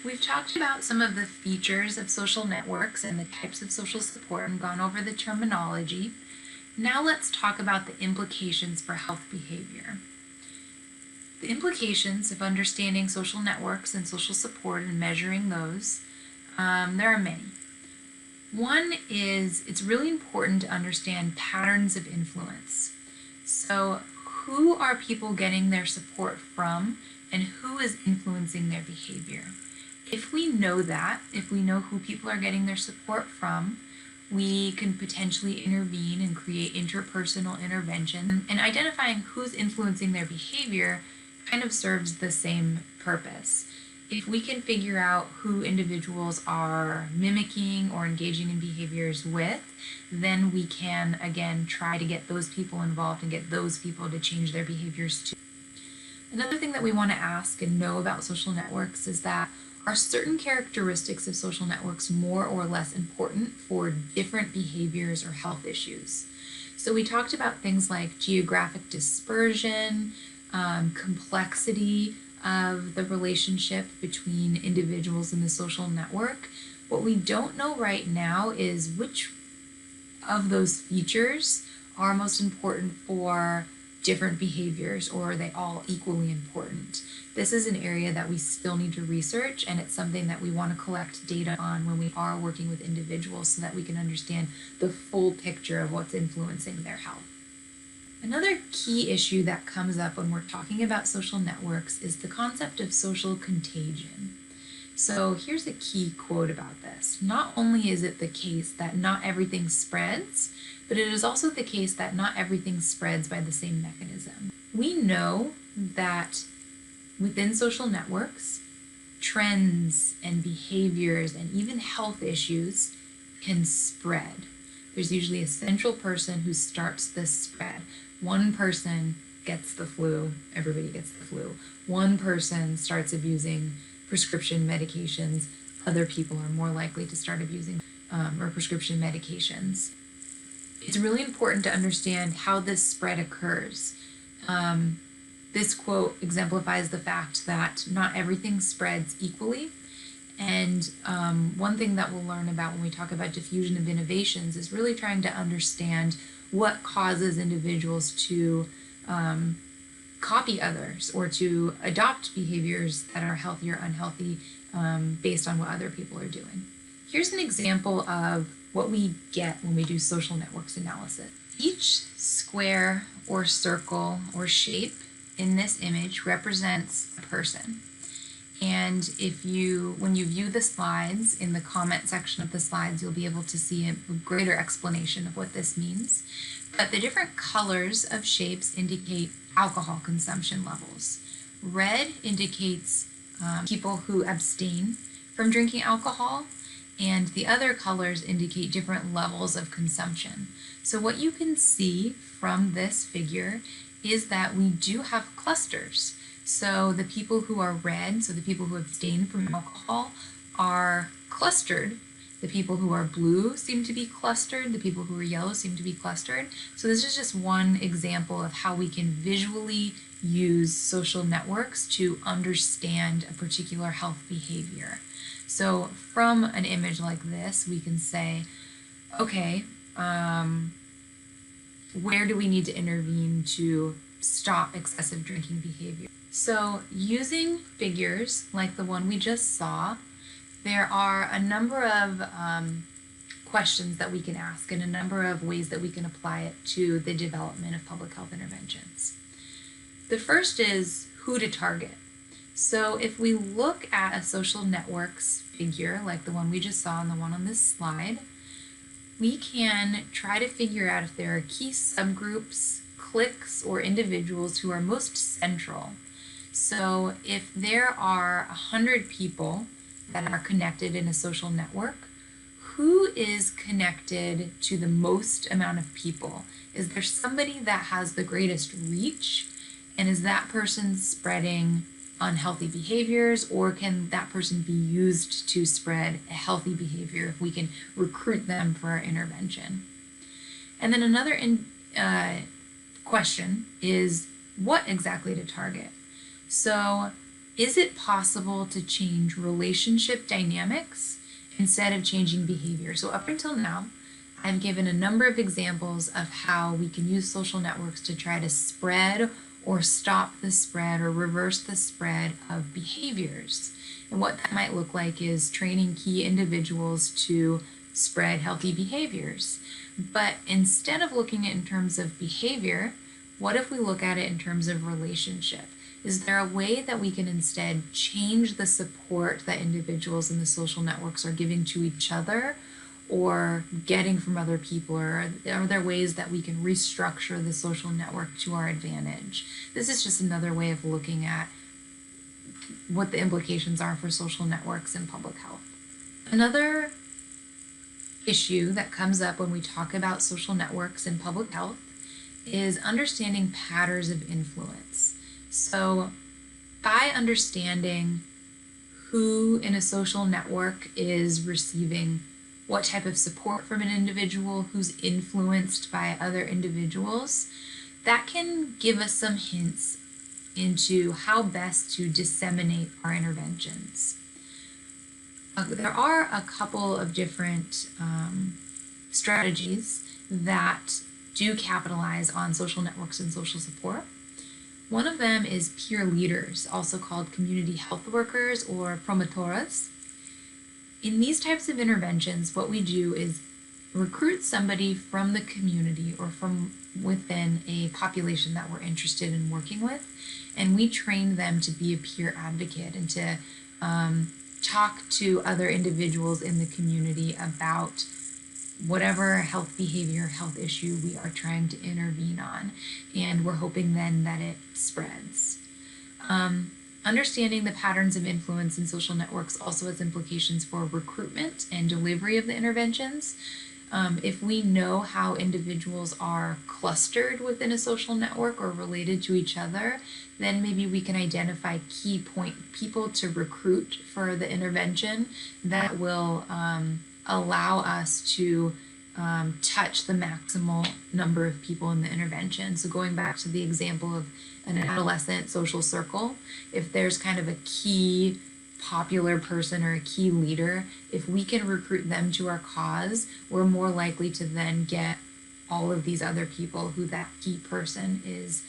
We've talked about some of the features of social networks and the types of social support and gone over the terminology. Now let's talk about the implications for health behavior. The implications of understanding social networks and social support and measuring those, there are many. One is it's really important to understand patterns of influence. So who are people getting their support from and who is influencing their behavior? If we know that, if we know who people are getting their support from, we can potentially intervene and create interpersonal intervention. And identifying who's influencing their behavior kind of serves the same purpose. If we can figure out who individuals are mimicking or engaging in behaviors with, then we can, again, try to get those people involved and get those people to change their behaviors too. Another thing that we want to ask and know about social networks is that are certain characteristics of social networks more or less important for different behaviors or health issues? So we talked about things like geographic dispersion, complexity of the relationship between individuals in the social network. What we don't know right now is which of those features are most important for different behaviors, or are they all equally important? This is an area that we still need to research, and it's something that we want to collect data on when we are working with individuals so that we can understand the full picture of what's influencing their health. Another key issue that comes up when we're talking about social networks is the concept of social contagion. So here's a key quote about this. Not only is it the case that not everything spreads, but it is also the case that not everything spreads by the same mechanism. We know that within social networks, trends and behaviors and even health issues can spread. There's usually a central person who starts this spread. One person gets the flu, everybody gets the flu. One person starts abusing prescription medications, other people are more likely to start abusing prescription medications. It's really important to understand how this spread occurs. This quote exemplifies the fact that not everything spreads equally. And one thing that we'll learn about when we talk about diffusion of innovations is really trying to understand what causes individuals to copy others or to adopt behaviors that are healthy or unhealthy based on what other people are doing. Here's an example of what we get when we do social networks analysis. Each square or circle or shape in this image represents a person. And when you view the slides, in the comment section of the slides, you'll be able to see a greater explanation of what this means. But the different colors of shapes indicate alcohol consumption levels. Red indicates people who abstain from drinking alcohol, and the other colors indicate different levels of consumption. So what you can see from this figure is that we do have clusters. So the people who are red, so the people who abstain from alcohol, are clustered. The people who are blue seem to be clustered. The people who are yellow seem to be clustered. So this is just one example of how we can visually use social networks to understand a particular health behavior. So from an image like this, we can say, okay, where do we need to intervene to stop excessive drinking behavior? So using figures like the one we just saw, there are a number of questions that we can ask and a number of ways that we can apply it to the development of public health interventions. The first is who to target. So if we look at a social networks figure like the one we just saw and the one on this slide, we can try to figure out if there are key subgroups, cliques, or individuals who are most central. So if there are 100 people that are connected in a social network, who is connected to the most amount of people? Is there somebody that has the greatest reach? And is that person spreading unhealthy behaviors, or can that person be used to spread a healthy behavior if we can recruit them for our intervention? And then another question is what exactly to target. So Is it possible to change relationship dynamics instead of changing behavior? So up until now, I've given a number of examples of how we can use social networks to try to spread or stop the spread or reverse the spread of behaviors. And what that might look like is training key individuals to spread healthy behaviors. But instead of looking at it in terms of behavior, what if we look at it in terms of relationship? Is there a way that we can instead change the support that individuals in the social networks are giving to each other or getting from other people? Or are there ways that we can restructure the social network to our advantage? This is just another way of looking at what the implications are for social networks and public health. Another issue that comes up when we talk about social networks and public health is understanding patterns of influence. So by understanding who in a social network is receiving what type of support from an individual, who's influenced by other individuals, that can give us some hints into how best to disseminate our interventions. There are a couple of different strategies that do capitalize on social networks and social support. One of them is peer leaders, also called community health workers or promotoras. In these types of interventions, what we do is recruit somebody from the community or from within a population that we're interested in working with, and we train them to be a peer advocate and to talk to other individuals in the community about whatever health behavior, health issue we are trying to intervene on. And we're hoping then that it spreads. Understanding the patterns of influence in social networks also has implications for recruitment and delivery of the interventions. If we know how individuals are clustered within a social network or related to each other, then maybe we can identify key point people to recruit for the intervention that will allow us to touch the maximal number of people in the intervention. So going back to the example of an adolescent social circle, if there's kind of a key popular person or a key leader, if we can recruit them to our cause, we're more likely to then get all of these other people who that key person is,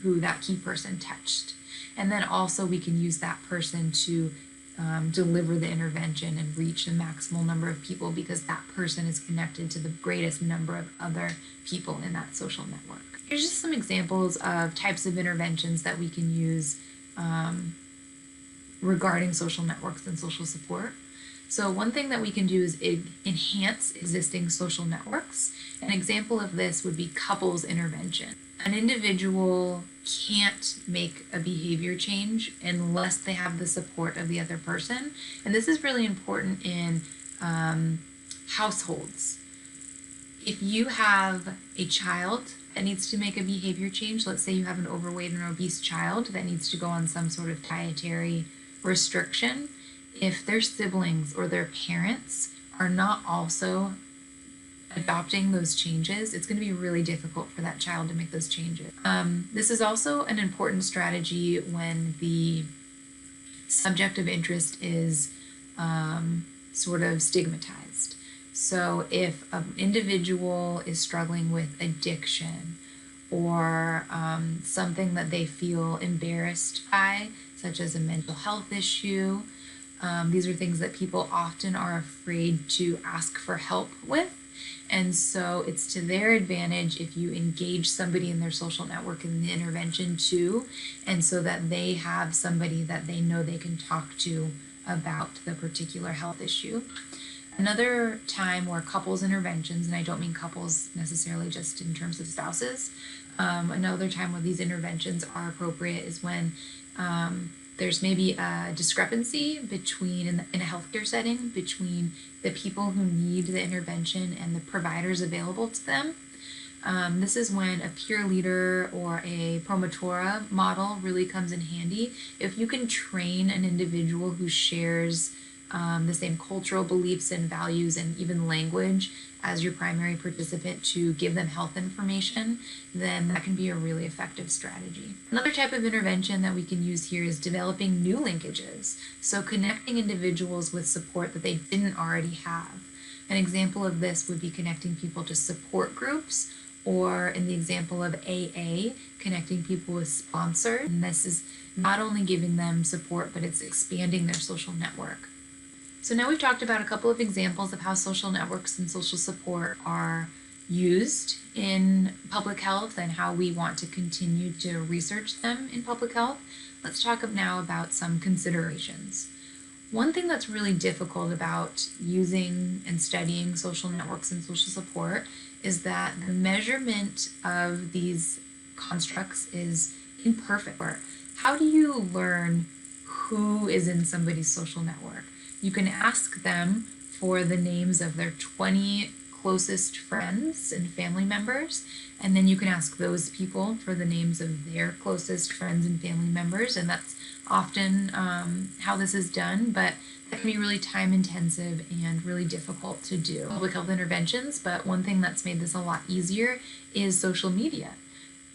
who that key person touched. And then also we can use that person to deliver the intervention and reach the maximal number of people because that person is connected to the greatest number of other people in that social network. Here's just some examples of types of interventions that we can use regarding social networks and social support. So one thing that we can do is enhance existing social networks. An example of this would be couples intervention. An individual can't make a behavior change unless they have the support of the other person. And this is really important in households. If you have a child that needs to make a behavior change, let's say you have an overweight and obese child that needs to go on some sort of dietary restriction, if their siblings or their parents are not also adopting those changes, it's going to be really difficult for that child to make those changes. This is also an important strategy when the subject of interest is sort of stigmatized. So if an individual is struggling with addiction or something that they feel embarrassed by, such as a mental health issue, these are things that people often are afraid to ask for help with. And so it's to their advantage if you engage somebody in their social network in the intervention too, and so that they have somebody that they know they can talk to about the particular health issue. Another time where couples interventions, and I don't mean couples necessarily just in terms of spouses, another time where these interventions are appropriate is when there's maybe a discrepancy between, in a healthcare setting, between the people who need the intervention and the providers available to them. This is when a peer leader or a promotora model really comes in handy. If you can train an individual who shares the same cultural beliefs and values and even language as your primary participant to give them health information, then that can be a really effective strategy. Another type of intervention that we can use here is developing new linkages. So connecting individuals with support that they didn't already have. An example of this would be connecting people to support groups, or in the example of AA, connecting people with sponsors. And this is not only giving them support, but it's expanding their social network. So now we've talked about a couple of examples of how social networks and social support are used in public health and how we want to continue to research them in public health. Let's talk now about some considerations. One thing that's really difficult about using and studying social networks and social support is that the measurement of these constructs is imperfect. How do you learn who is in somebody's social network? You can ask them for the names of their 20 closest friends and family members, and then you can ask those people for the names of their closest friends and family members, and that's often how this is done, but that can be really time intensive and really difficult to do. Public health interventions, but one thing that's made this a lot easier is social media.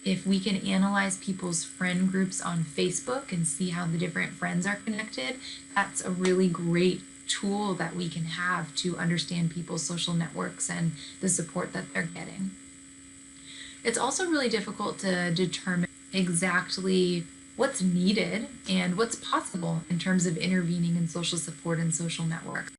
If we can analyze people's friend groups on Facebook and see how the different friends are connected, that's a really great tool that we can have to understand people's social networks and the support that they're getting. It's also really difficult to determine exactly what's needed and what's possible in terms of intervening in social support and social networks.